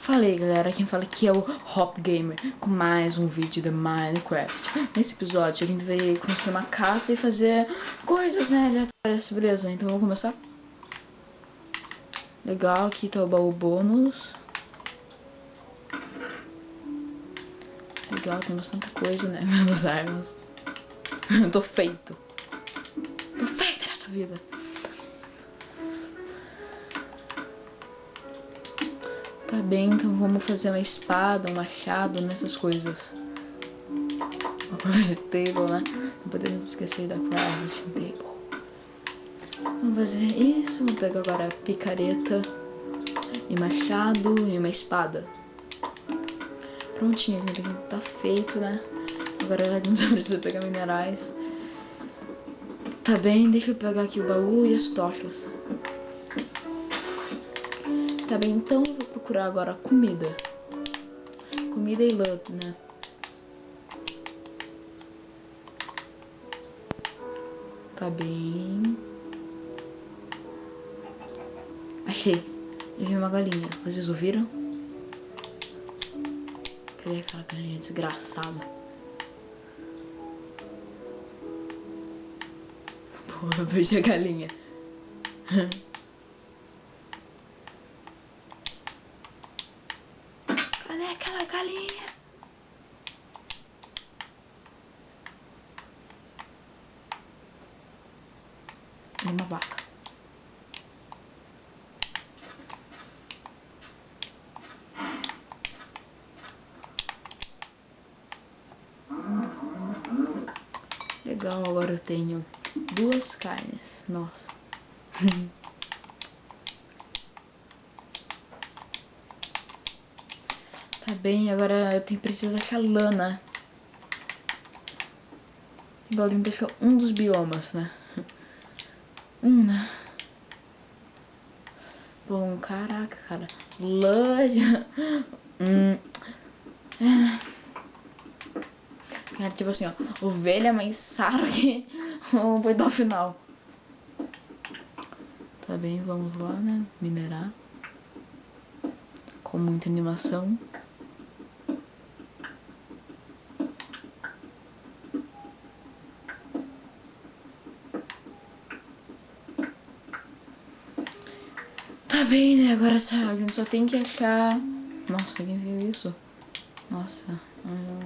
Falei, galera, quem fala aqui é o Hop Gamer com mais um vídeo de Minecraft. Nesse episódio a gente vai construir uma casa e fazer coisas, né, aleatórias, beleza? Então vamos começar? Legal, aqui tá o baú bônus. Legal, tem bastante coisa, né, menos armas. Tô feito nessa vida. Tá bem, então vamos fazer uma espada, um machado, nessas coisas. Uma crafting table, né? Não podemos esquecer da crafting table. Vamos fazer isso, vou pegar agora a picareta e machado e uma espada. Prontinho, gente, aqui tá feito, né? Agora a gente só precisa pegar minerais. Tá bem, deixa eu pegar aqui o baú e as tochas. Tá bem, então eu vou procurar agora comida. Comida e lã, né? Tá bem. Achei. Eu vi uma galinha. Vocês ouviram? Cadê aquela galinha desgraçada? Pô, eu perdi a galinha. Cadê aquela galinha? E uma vaca. Legal, agora eu tenho 2 carnes. Nossa. Tá bem, agora eu preciso achar lana. Igual ele me deixou um dos biomas, né? Né? Bom, caraca, cara. Lã. É tipo assim, ó. Ovelha mais sara que o boi final. Tá bem, vamos lá, né? Minerar. Com muita animação. Tá bem, né? Agora a gente só tem que achar... Nossa, alguém viu isso? Nossa,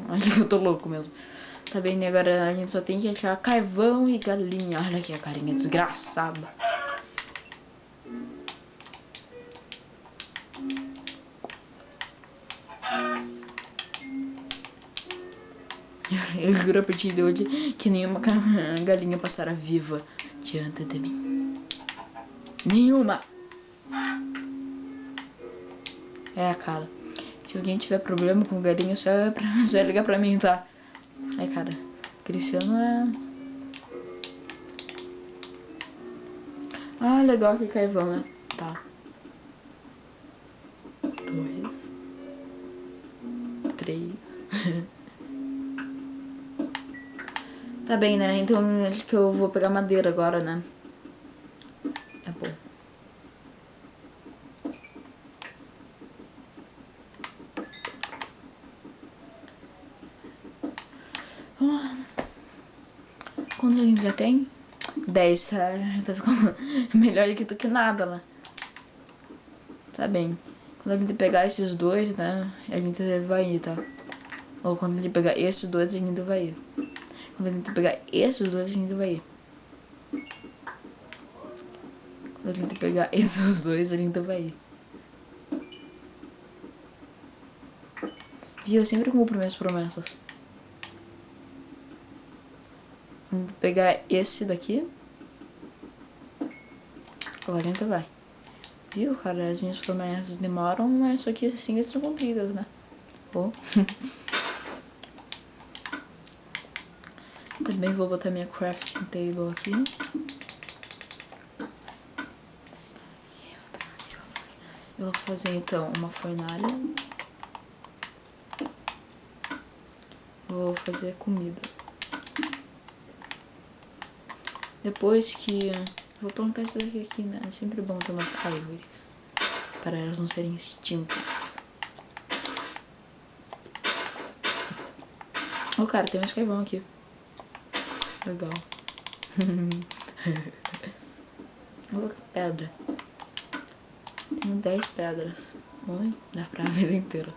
acho que eu tô louco mesmo. Tá bem, né? Agora a gente só tem que achar carvão e galinha. Olha aqui a carinha desgraçada. Eu juro a partir de hoje que nenhuma galinha passará viva diante de mim. Nenhuma! É, cara. Se alguém tiver problema com galinha, só ligar pra mim, tá? Ai, cara. Cristiano é... Ah, legal que carvão, né? Tá. 2. 3. Tá bem, né? Então acho que eu vou pegar madeira agora, né? É bom. Vamos lá. Quantos a gente já tem? 10, tá ficando melhor do que nada, né? Tá bem. Quando a gente pegar esses dois, né? A gente vai ir, tá? Ou quando a gente pegar esses dois, a gente vai ir. Quando a gente pegar esses dois, a gente vai ir. Quando a gente pegar esses dois, a gente vai ir. Viu? Eu sempre cumpro minhas promessas. Vamos pegar esse daqui. Agora a gente vai. Viu, cara? As minhas promessas demoram, mas só que assim estão cumpridas, né? Oh. Também vou botar minha crafting table aqui. Eu vou fazer então uma fornalha. Vou fazer comida. Depois que... Vou plantar isso aqui, né? É sempre bom ter umas árvores. Para elas não serem extintas. Ô, cara, tem mais carvão aqui. Legal. Vou colocar pedra. Tenho 10 pedras. Oi, dá pra a vida inteira.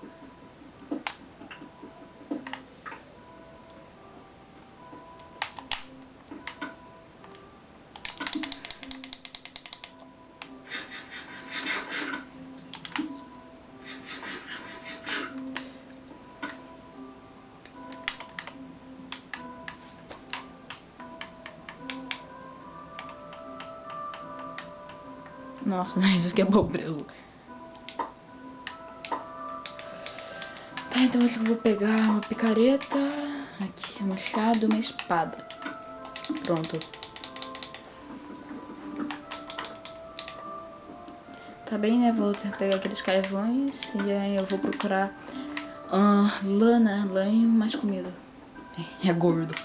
Nossa, isso que é pobreza. Tá, então acho que eu vou pegar uma picareta. Aqui, um machado e uma espada. Pronto. Tá bem, né? Vou pegar aqueles carvões e aí eu vou procurar lã, lã e mais comida. É gordo.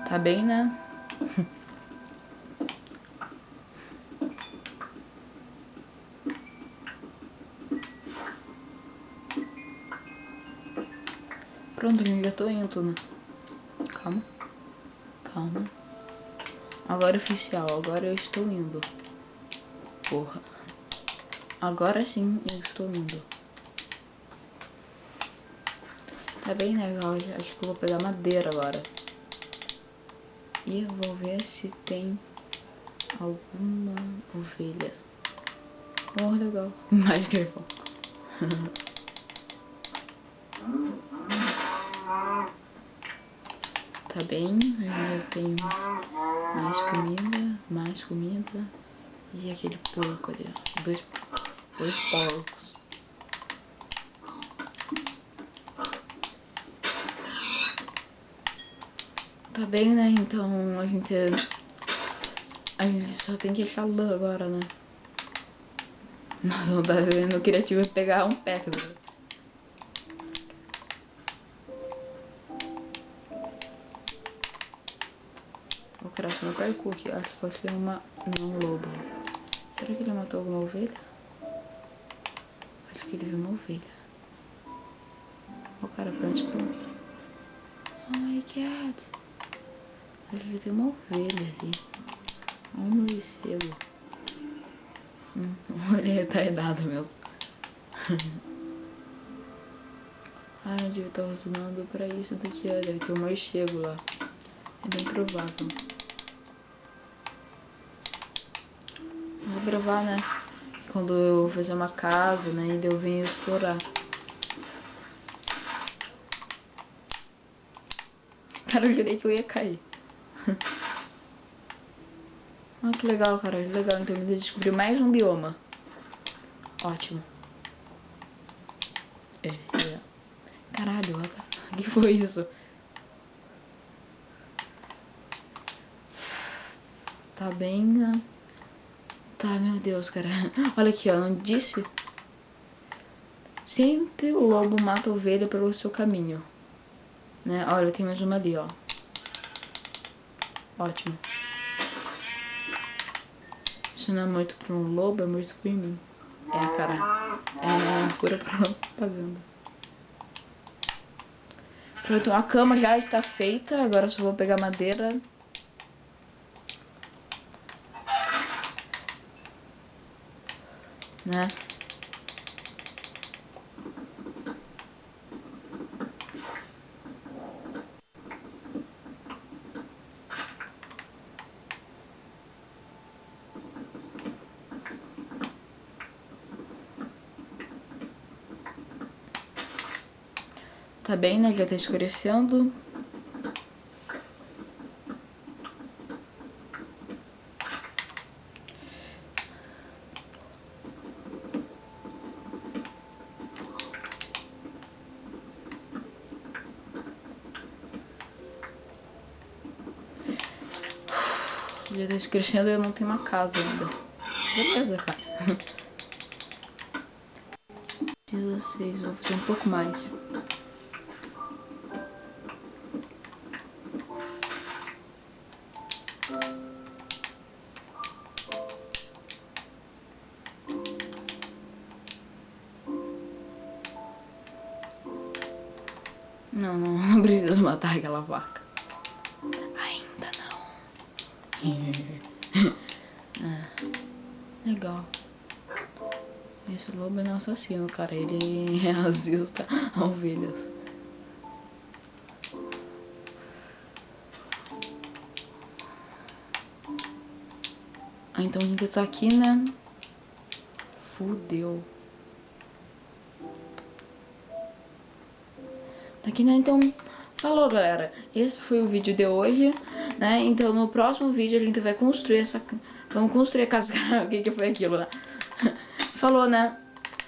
Tá bem, né? Pronto, já tô indo, né? Calma. Calma. Agora é oficial, agora eu estou indo. Porra. Agora sim eu estou indo. Tá bem legal, acho que eu vou pegar madeira agora. E eu vou ver se tem alguma ovelha. Oh, legal. Mais carvão. Tá bem, eu já tenho mais comida. E aquele porco ali, ó. Dois porcos. Tá bem, né? Então a gente só tem que achar lã agora, né? Nossa, vontade no criativo é pegar um pack, né? O cara no parkour aqui. Acho que pode ser um lobo. Será que ele matou alguma ovelha? Acho que ele viu uma ovelha. O cara, pra onde tá? Oh my god. Acho que tem uma ovelha ali. Olha o morcego. Ele é retardado mesmo. Ah, eu devia estar usando pra isso daqui, ó. Deve ter um morcego lá. É bem provável. Vou gravar, né? Quando eu fazer uma casa, né? E daí eu venho explorar. Cara, eu jurei que eu ia cair. Ah, que legal, cara. Legal. Então ele descobriu mais um bioma. Ótimo. É. Caralho, o que foi isso? Tá bem, né? Tá, meu Deus, cara. Olha aqui, ó. Não disse? Sempre o lobo mata a ovelha pelo seu caminho. Né? Olha, tem mais uma ali, ó. Ótimo. Isso não é muito pra um lobo, é muito por mim. É, cara. É pura propaganda. Pronto, a cama já está feita. Agora eu só vou pegar madeira. Né? Tá bem, né? Já tá escurecendo. Já tá escurecendo e eu não tenho uma casa ainda. Beleza, cara. 16, vou fazer um pouco mais. Não, não preciso matar aquela vaca. Ainda não. Legal. Esse lobo é um assassino, cara. Ele assusta ovelhas. Então a gente tá aqui, né? Fudeu. Tá aqui, né? Então, falou, galera. Esse foi o vídeo de hoje, né? Então, no próximo vídeo a gente vai construir essa... Vamos construir a casa... O que foi aquilo, né? Falou, né?